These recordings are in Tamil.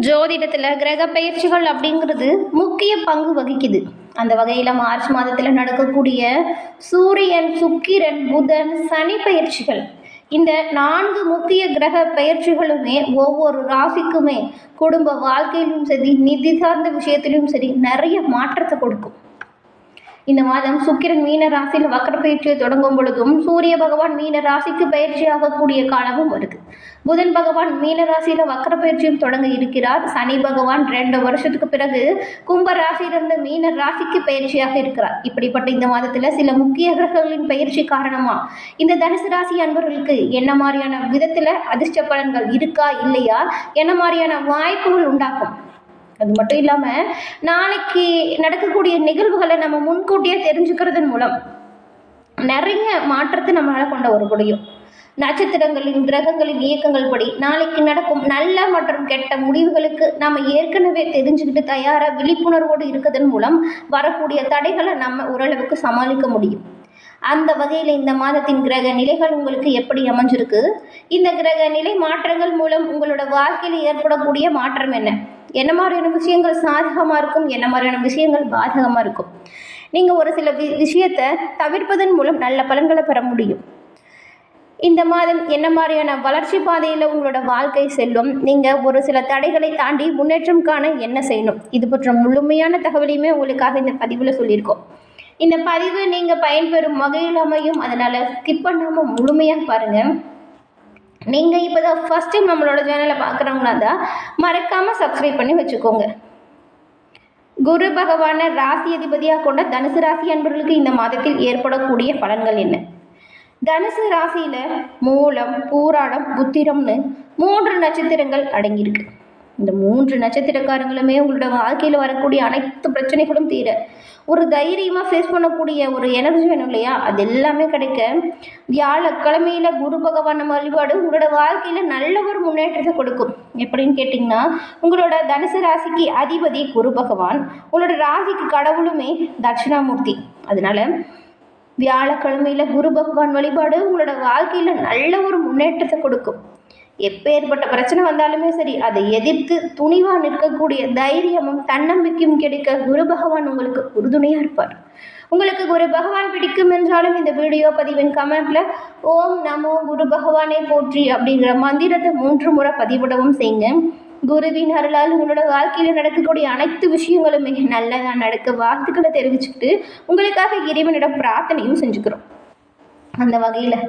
ஜோதிடத்தில் கிரக பயிற்சிகள் அப்படிங்கிறது முக்கிய பங்கு வகிக்குது. அந்த வகையில் மார்ச் மாதத்தில் நடக்கக்கூடிய சூரியன், சுக்கிரன், புதன், சனி பயிற்சிகள், இந்த 4 முக்கிய கிரக பயிற்சிகளுமே ஒவ்வொரு ராசிக்குமே குடும்ப வாழ்க்கையிலும் சரி, நிதி சார்ந்த விஷயத்திலும் சரி நிறைய மாற்றத்தை கொடுக்கும். இந்த மாதம் சுக்கிரன் மீன ராசியில் வக்கர பயிற்சியை தொடங்கும் பொழுதும் சூரிய பகவான் மீன ராசிக்கு பயிற்சி ஆகக்கூடிய காலமும் வருது. புதன் பகவான் மீன ராசியில வக்கர பயிற்சியும் தொடங்க இருக்கிறார். சனி பகவான் 2 வருஷத்துக்கு பிறகு கும்ப ராசியிலிருந்து மீன ராசிக்கு பயிற்சியாக இருக்கிறார். இப்படிப்பட்ட இந்த மாதத்துல சில முக்கிய கிரகங்களின் பயிற்சி காரணமா இந்த தனுசு ராசி அன்பர்களுக்கு என்ன மாதிரியான விதத்துல அதிர்ஷ்ட பலன்கள் இருக்கா இல்லையா, என்ன மாதிரியான வாய்ப்புகள் உண்டாகும், அது மட்டும் இல்லாமல் நாளைக்கு நடக்கக்கூடிய நிகழ்வுகளை நம்ம முன்கூட்டியே தெரிஞ்சுக்கிறதன் மூலம் நிறைய மாற்றத்தை நம்மளால் கொண்டு வர முடியும். நட்சத்திரங்களின் கிரகங்களின் இயக்கங்கள் படி நாளைக்கு நடக்கும் நல்ல மற்றும் கெட்ட முடிவுகளுக்கு நாம் ஏற்கனவே தெரிஞ்சுக்கிட்டு தயாராக விழிப்புணர்வோடு இருக்கிறதன் மூலம் வரக்கூடிய தடைகளை நம்ம ஓரளவுக்கு சமாளிக்க முடியும். அந்த வகையில் இந்த மாதத்தின் கிரக நிலைகள் உங்களுக்கு எப்படி அமைஞ்சிருக்கு, இந்த கிரக நிலை மாற்றங்கள் மூலம் உங்களோட வாழ்க்கையில் ஏற்படக்கூடிய மாற்றம் என்ன மாதிரியான விஷயங்கள் சாதகமாக இருக்கும், என்ன மாதிரியான விஷயங்கள் பாதகமாக இருக்கும், நீங்கள் ஒரு சில விஷயத்தை தவிர்ப்பதன் மூலம் நல்ல பலன்களை பெற முடியும். இந்த மாதம் என்ன மாதிரியான வளர்ச்சி பாதையில் உங்களோட வாழ்க்கை செல்லும், நீங்கள் ஒரு சில தடைகளை தாண்டி முன்னேற்றம் காண என்ன செய்யணும், இது பற்ற முழுமையான தகவலையுமே உங்களுக்காக இந்த பதிவில் சொல்லியிருக்கோம். இந்த பதிவு நீங்கள் பயன்பெறும் வகையில் அமையும், அதனால் ஸ்கிப் பண்ணாமல் முழுமையாக பாருங்கள். நீங்கள் இப்போ தான் ஃபஸ்ட் டைம் நம்மளோட சேனலை பார்க்குறவங்களா தான் மறக்காமல் சப்ஸ்கிரைப் பண்ணி வச்சுக்கோங்க. குரு பகவானை ராசி அதிபதியாக கொண்ட தனுசு ராசி அன்பர்களுக்கு இந்த மாதத்தில் ஏற்படக்கூடிய பலன்கள் என்ன? தனுசு ராசியில் மூலம், பூராடம், உத்திரம்னு 3 நட்சத்திரங்கள் அடங்கியிருக்கு. இந்த 3 நட்சத்திரக்காரங்களுமே உங்களோட வாழ்க்கையில் வரக்கூடிய அனைத்து பிரச்சனைகளும் தீர ஒரு தைரியமாக ஃபேஸ் பண்ணக்கூடிய ஒரு எனர்ஜி வேணும் இல்லையா, அது எல்லாமே கிடைக்க வியாழக்கிழமையில் குரு பகவான் வழிபாடு உங்களோட வாழ்க்கையில் நல்ல ஒரு முன்னேற்றத்தை கொடுக்கும். எப்படின்னு கேட்டிங்கன்னா, உங்களோட தனுசு ராசிக்கு அதிபதி குரு பகவான், உங்களோட ராசிக்கு கடவுளுமே தட்சிணாமூர்த்தி. அதனால வியாழக்கிழமையில் குரு பகவான் வழிபாடு உங்களோட வாழ்க்கையில் நல்ல ஒரு முன்னேற்றத்தை கொடுக்கும். எப்பேற்பட்ட பிரச்சனை வந்தாலுமே சரி, அதை எதிர்த்து துணிவாக நிற்கக்கூடிய தைரியமும் தன்னம்பிக்கையும் கிடைக்க குரு பகவான் உங்களுக்கு உறுதுணையாக இருப்பார். உங்களுக்கு குரு பகவான் பிடிக்கும் என்றாலும் இந்த வீடியோ பதிவின் கமெண்ட்ல ஓம் நமோ குரு பகவானை போற்றி அப்படிங்கிற மந்திரத்தை 3 முறை பதிவிடவும் செய்யுங்க. குருவின் அருளால் உங்களோட வாழ்க்கையில் நடக்கக்கூடிய அனைத்து விஷயங்களுமே நல்லதாக நடக்க வாழ்த்துக்களை தெரிவிச்சுக்கிட்டு உங்களுக்காக இறைவனிடம் பிரார்த்தனையும் செஞ்சுக்கிறோம். அந்த வகையில்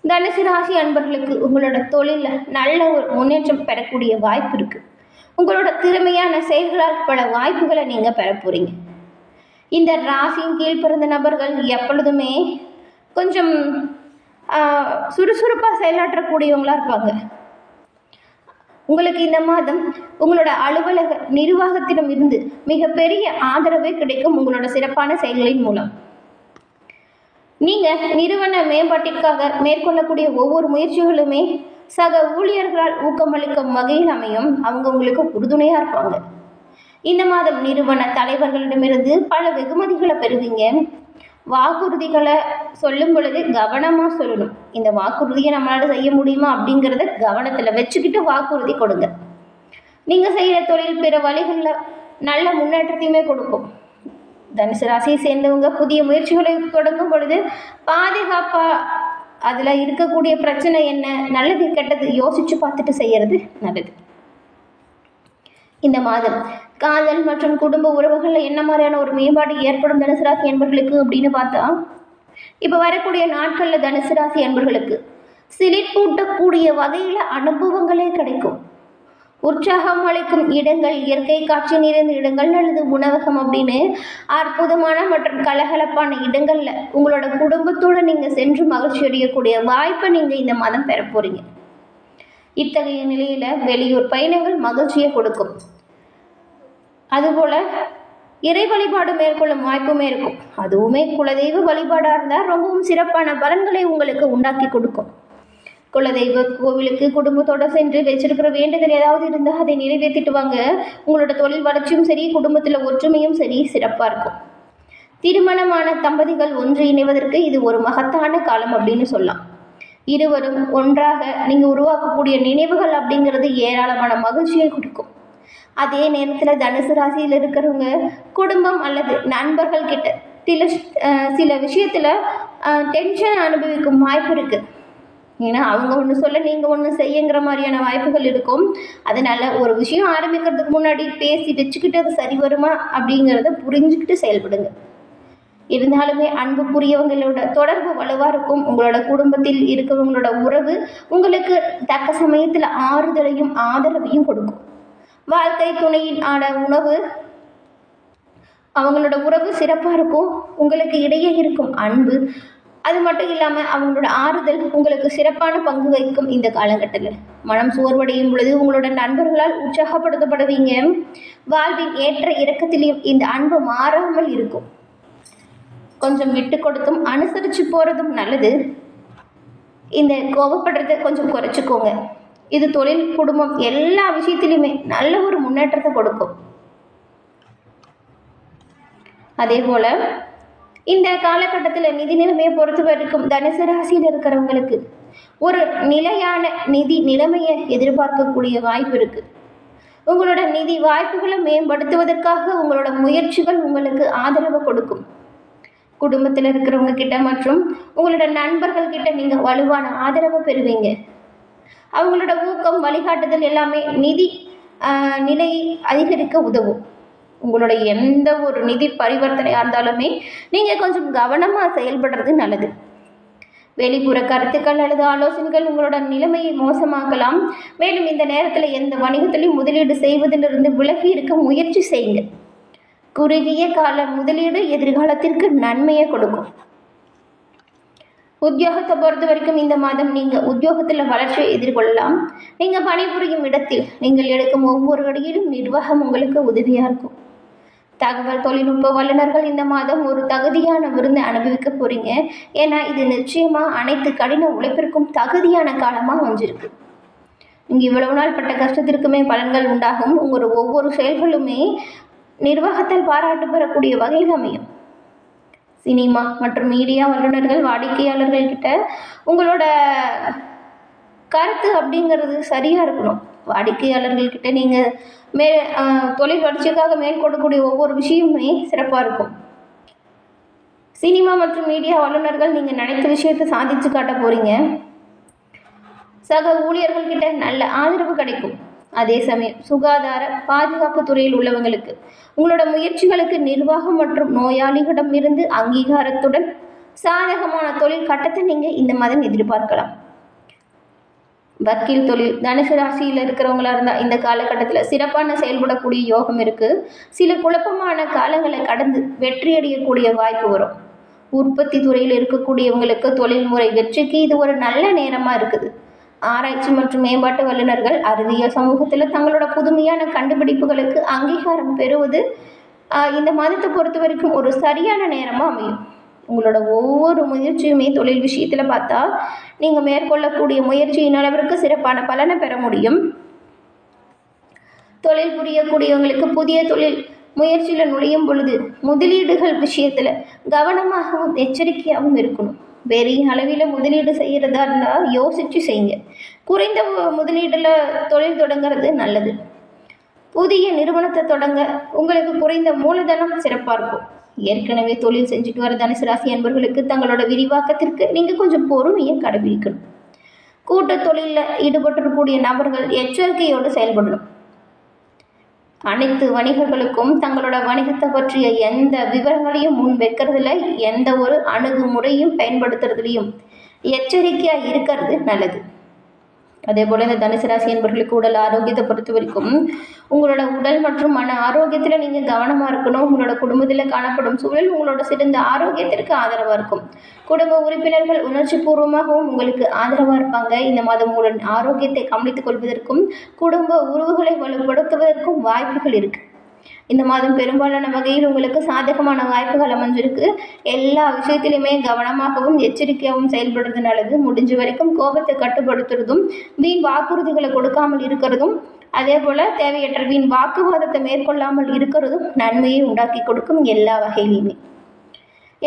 தனுசு ராசி அன்பர்களுக்கு உங்களோட தொழிலில் நல்ல ஒரு முன்னேற்றம் பெறக்கூடிய வாய்ப்பு இருக்குது. உங்களோட திறமையான செயல்களால் பல வாய்ப்புகளை நீங்கள் பெற போகிறீங்க. இந்த ராசியின் கீழ் பிறந்த நபர்கள் எப்பொழுதுமே கொஞ்சம் சுறுசுறுப்பாக செயலாற்றக்கூடியவங்களாக இருப்பாங்க. உங்களுக்கு இந்த மாதம் உங்களோட அலுவலக நிர்வாகத்திடம் இருந்து மிகப்பெரிய ஆதரவே கிடைக்கும் உங்களோட சிறப்பான செயல்களின் மூலம். நீங்கள் நிறுவன மேம்பாட்டிற்காக மேற்கொள்ளக்கூடிய ஒவ்வொரு முயற்சிகளுமே சக ஊழியர்களால் ஊக்கமளிக்கும் வகையில் அமையும். அவங்க உங்களுக்கு உறுதுணையாக இருப்பாங்க. இந்த மாதம் நிறுவன தலைவர்களிடமிருந்து பல வெகுமதிகளை பெறுவீங்க. வாக்குறுதிகளை சொல்லும் பொழுது கவனமாக சொல்லணும். இந்த வாக்குறுதியை நம்மளால் செய்ய முடியுமா அப்படிங்கிறத கவனத்தில் வச்சுக்கிட்டு வாக்குறுதி கொடுங்க. நீங்கள் செய்கிற தொழில் பிற வழிகளில் நல்ல முன்னேற்றத்தையுமே கொடுக்கும். தனுசு ராசியை சேர்ந்தவங்க புதிய முயற்சிகளை தொடங்கும் பொழுது பாதுகாப்பாக அதில் இருக்கக்கூடிய பிரச்சனை என்ன, நல்லது கெட்டது யோசித்து பார்த்துட்டு செய்கிறது நல்லது. இந்த மாதம் காதல் மற்றும் குடும்ப உறவுகளில் என்ன மாதிரியான ஒரு மேம்பாடு ஏற்படும் தனுசு ராசி என்பர்களுக்கு அப்படின்னு பார்த்தா, இப்போ வரக்கூடிய நாட்களில் தனுசு ராசி என்பர்களுக்கு சிலிர்ப்பூட்டக்கூடிய வகையில் அனுபவங்களே கிடைக்கும். உற்சாகம் அளிக்கும் இடங்கள், இயற்கை காட்சி நிறைந்த இடங்கள் அல்லது உணவகம் அப்படின்னு அற்புதமான மற்றும் கலகலப்பான இடங்களில் உங்களோட குடும்பத்தோடு நீங்கள் சென்று மகிழ்ச்சி அடையக்கூடிய வாய்ப்பை நீங்கள் இந்த மாதம் பெற போகிறீங்க. இத்தகைய நிலையில் வெளியூர் பயணங்கள் மகிழ்ச்சியை கொடுக்கும். அதுபோல் இறை வழிபாடு மேற்கொள்ளும் வாய்ப்புமே இருக்கும். அதுவுமே குலதெய்வ வழிபாடாக இருந்தால் ரொம்பவும் சிறப்பான பலன்களை உங்களுக்கு உண்டாக்கி கொடுக்கும். குலதெய்வ கோவிலுக்கு குடும்பத்தோடு சென்று வச்சிருக்கிற வேண்டுதல் ஏதாவது இருந்தால் அதை நிறைவேற்றிட்டு வாங்க. உங்களோட தொழில் வளர்ச்சியும் சரி, குடும்பத்தில் ஒற்றுமையும் சரி சிறப்பாக இருக்கும். திருமணமான தம்பதிகள் ஒன்று இணைவதற்கு இது ஒரு மகத்தான காலம் அப்படின்னு சொல்லலாம். இருவரும் ஒன்றாக நீங்கள் உருவாக்கக்கூடிய நினைவுகள் அப்படிங்கிறது ஏராளமான மகிழ்ச்சியை கொடுக்கும். அதே நேரத்தில் தனுசு ராசியில் இருக்கிறவங்க குடும்பம் அல்லது நண்பர்கள் கிட்ட சில விஷயத்தில் டென்ஷன் அனுபவிக்கும் வாய்ப்பு இருக்குது. ஏன்னா அவங்க ஒன்று சொல்ல நீங்கள் ஒன்று செய்யுங்கிற மாதிரியான வாய்ப்புகள் இருக்கும். அதனால் ஒரு விஷயம் ஆரம்பிக்கிறதுக்கு முன்னாடி பேசி வச்சுக்கிட்டு அது சரி வருமா அப்படிங்கிறத புரிஞ்சுக்கிட்டு செயல்படுங்க. இருந்தாலுமே அன்புக்குரியவங்களோட தொடர்பு வலுவாக இருக்கும். உங்களோட குடும்பத்தில் இருக்கிறவங்களோட உறவு உங்களுக்கு தக்க சமயத்தில் ஆறுதலையும் ஆதரவையும் கொடுக்கும். வாழ்க்கை துணையின் உணவு அவங்களோட உறவு சிறப்பாக இருக்கும். உங்களுக்கு இடையே இருக்கும் அன்பு அது மட்டும் இல்லாமல் அவங்களோட ஆறுதல் உங்களுக்கு சிறப்பான பங்கு வகிக்கும். இந்த காலகட்டத்தில் மனம் சோர்வடையும் பொழுது உங்களோட நண்பர்களால் உற்சாகப்படுத்தப்படுவீங்க. வாழ்வின் ஏற்ற இறக்கத்திலையும் இந்த அன்பு மாறாமல் இருக்கும். கொஞ்சம் விட்டு கொடுத்தும் அனுசரித்து போகிறதும் நல்லது. இந்த கோபப்படுறதை கொஞ்சம் குறைச்சிக்கோங்க. இது தொழில், குடும்பம் எல்லா விஷயத்திலையுமே நல்ல ஒரு முன்னேற்றத்தை கொடுக்கும். அதே போல் இந்த காலகட்டத்தில் நிதி நிலைமையை பொறுத்த வரைக்கும் தனுசு ராசியில் இருக்கிறவங்களுக்கு ஒரு நிலையான நிதி நிலைமையை எதிர்பார்க்கக்கூடிய வாய்ப்பு இருக்குது. உங்களோட நிதி வாய்ப்புகளை மேம்படுத்துவதற்காக உங்களோட முயற்சிகள் உங்களுக்கு ஆதரவு கொடுக்கும். குடும்பத்தில் இருக்கிறவங்க கிட்ட மற்றும் உங்களோட நண்பர்கள் கிட்ட நீங்கள் வலுவான ஆதரவை பெறுவீங்க. அவங்களோட ஊக்கம், வழிகாட்டுதல் எல்லாமே நிதி நிலையை அதிகரிக்க உதவும். உங்களோட எந்த ஒரு நிதி பரிவர்த்தனையாக இருந்தாலுமே நீங்கள் கொஞ்சம் கவனமாக செயல்படுறது நல்லது. வெளிப்புற கருத்துக்கள் அல்லது ஆலோசனைகள் உங்களோட நிலைமையை மோசமாக்கலாம். மேலும் இந்த நேரத்தில் எந்த வணிகத்திலையும் முதலீடு செய்வதிலிருந்து விலகி இருக்க முயற்சி செய்யுங்க. குறுகிய கால முதலீடு எதிர்காலத்திற்கு நன்மையை கொடுக்கும். உத்தியோகத்தை பொறுத்த வரைக்கும் இந்த மாதம் நீங்கள் உத்தியோகத்தில் வளர்ச்சியை எதிர்கொள்ளலாம். நீங்கள் பணிபுரியும் இடத்தில் நீங்கள் எடுக்கும் ஒவ்வொரு அடியிலும் நிர்வாகம் உங்களுக்கு உதவியாக இருக்கும். தகவல் தொழில்நுட்ப வல்லுநர்கள் இந்த மாதம் ஒரு தகுதியான விருந்தை அனுபவிக்க போறீங்க. ஏன்னா இது நிச்சயமாக அனைத்து கடின உழைப்பிற்கும் தகுதியான காலமாக அமைஞ்சிருக்கு. நீங்கள் இவ்வளவு நாள் பட்ட கஷ்டத்திற்குமே பலன்கள் உண்டாகும். உங்களோட ஒவ்வொரு செயல்களுமே நிர்வாகத்தால் பாராட்டு பெறக்கூடிய வகையில் அமையும். சினிமா மற்றும் மீடியா வல்லுநர்கள் வாடிக்கையாளர்கள் கிட்ட உங்களோட கருத்து அப்படிங்கிறது சரியாக இருக்கணும். வாடிக்கையாளர்கள்கிட்ட நீங்கள் தொழில் வளர்ச்சிக்காக மேற்கொள்ளக்கூடிய ஒவ்வொரு விஷயமுமே சிறப்பாக இருக்கும். சினிமா மற்றும் மீடியா வல்லுநர்கள் நீங்கள் நினைத்த விஷயத்தை சாதித்து காட்ட போகிறீங்க. சக ஊழியர்கள்கிட்ட நல்ல ஆதரவு கிடைக்கும். அதே சமயம் சுகாதார பாதுகாப்பு துறையில் உள்ளவங்களுக்கு உங்களோட முயற்சிகளுக்கு நிர்வாகம் மற்றும் நோயாளிகளிடம் இருந்து அங்கீகாரத்துடன் சாதகமான தொழில் கட்டத்தை நீங்கள் இந்த மாதம் எதிர்பார்க்கலாம். வக்கீல் தொழில் தனுசு ராசியில் இருக்கிறவங்களா இருந்தால் இந்த காலகட்டத்தில் சிறப்பான செயல்படக்கூடிய யோகம் இருக்குது. சில குழப்பமான காலங்களை கடந்து வெற்றியடையக்கூடிய வாய்ப்பு வரும். உற்பத்தி துறையில் இருக்கக்கூடியவங்களுக்கு தொழில்முறை வெற்றிக்கு இது ஒரு நல்ல நேரமாக இருக்குது. ஆராய்ச்சி மற்றும் மேம்பாட்டு வல்லுநர்கள் அறிவியல் சமூகத்தில் தங்களோட புதுமையான கண்டுபிடிப்புகளுக்கு அங்கீகாரம் பெறுவது இந்த மாதத்தை பொறுத்த வரைக்கும் ஒரு சரியான நேரமாக அமையும். உங்களோட ஒவ்வொரு முயற்சியுமே தொழில் விஷயத்தில் பார்த்தா நீங்கள் மேற்கொள்ளக்கூடிய முயற்சியின் அளவிற்கு சிறப்பான பலனை பெற முடியும். தொழில் புரியக்கூடியவங்களுக்கு புதிய தொழில் முயற்சியில் நுழையும் பொழுது முதலீடுகள் விஷயத்தில் கவனமாகவும் எச்சரிக்கையாகவும் இருக்கணும். பெரிய அளவில் முதலீடு செய்கிறதா இருந்தால் யோசித்து செய்யுங்க. குறைந்த முதலீடில் தொழில் தொடங்கிறது நல்லது. புதிய நிறுவனத்தை தொடங்க உங்களுக்கு குறைந்த மூலதனம் சிறப்பாக இருக்கும். ஏற்கனவே தொழில் செஞ்சுட்டு வர தனுசு ராசி அன்பர்களுக்கு தங்களோட விரிவாக்கத்திற்கு நீங்கள் கொஞ்சம் பொறுமையை கடைபிடிக்கணும். கூட்டு தொழிலில் ஈடுபட்டிருக்கக்கூடிய நபர்கள் எச்சரிக்கையோடு செயல்படணும். அனைத்து வணிகர்களுக்கும் தங்களோட வணிகத்தை பற்றிய எந்த விவரங்களையும் முன் வைக்கிறதுல எந்த ஒரு அணுகுமுறையும் பயன்படுத்துறதுலையும் எச்சரிக்கையாக இருக்கிறது நல்லது. அதே போல் இந்த தனுசு ராசி என்பவர்களுக்கு உடல் ஆரோக்கியத்தை பொறுத்த வரைக்கும் உங்களோட உடல் மற்றும் மன ஆரோக்கியத்தில் நீங்கள் கவனமாக இருக்கணும். உங்களோட குடும்பத்தில் காணப்படும் சூழல் உங்களோட சிறந்த ஆரோக்கியத்திற்கு ஆதரவாக இருக்கும். குடும்ப உறுப்பினர்கள் உணர்ச்சி பூர்வமாகவும் உங்களுக்கு ஆதரவாக இருப்பாங்க. இந்த மாதம் உங்களோட ஆரோக்கியத்தை கவனித்துக் கொள்வதற்கும் குடும்ப உறவுகளை வலுப்படுத்துவதற்கும் வாய்ப்புகள் இருக்குது. இந்த மாதம் பெரும்பாலான வகையில் உங்களுக்கு சாதகமான வாய்ப்புகள் அமைஞ்சிருக்கு. எல்லா விஷயத்திலுமே கவனமாகவும் எச்சரிக்கையாகவும் செயல்படுறது நல்லது. முடிஞ்ச வரைக்கும் கோபத்தை கட்டுப்படுத்துறதும் வீண் வாக்குறுதிகளை கொடுக்காமல் இருக்கிறதும் அதே போல் தேவையற்ற வீண் வாக்குவாதத்தை மேற்கொள்ளாமல் இருக்கிறதும் நன்மையை உண்டாக்கி கொடுக்கும் எல்லா வகையிலையுமே.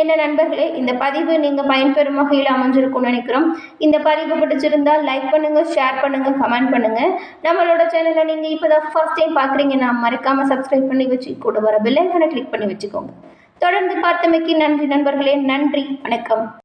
என்ன நண்பர்களே, இந்த பதிவு நீங்கள் பயன்பெறும் வகையில் அமைஞ்சிருக்கும்னு நினைக்கிறோம். இந்த பதிவு பிடிச்சிருந்தால் லைக் பண்ணுங்கள், ஷேர் பண்ணுங்கள், கமெண்ட் பண்ணுங்கள். நம்மளோட சேனலை நீங்கள் இப்போ தான் ஃபர்ஸ்ட் டைம் பார்க்குறீங்கன்னா மறக்காமல் சப்ஸ்கிரைப் பண்ணி வச்சு கூட வர பெல் ஐகானை கிளிக் பண்ணி வச்சுக்கோங்க. தொடர்ந்து பார்த்தமைக்கு நன்றி நண்பர்களே. நன்றி, வணக்கம்.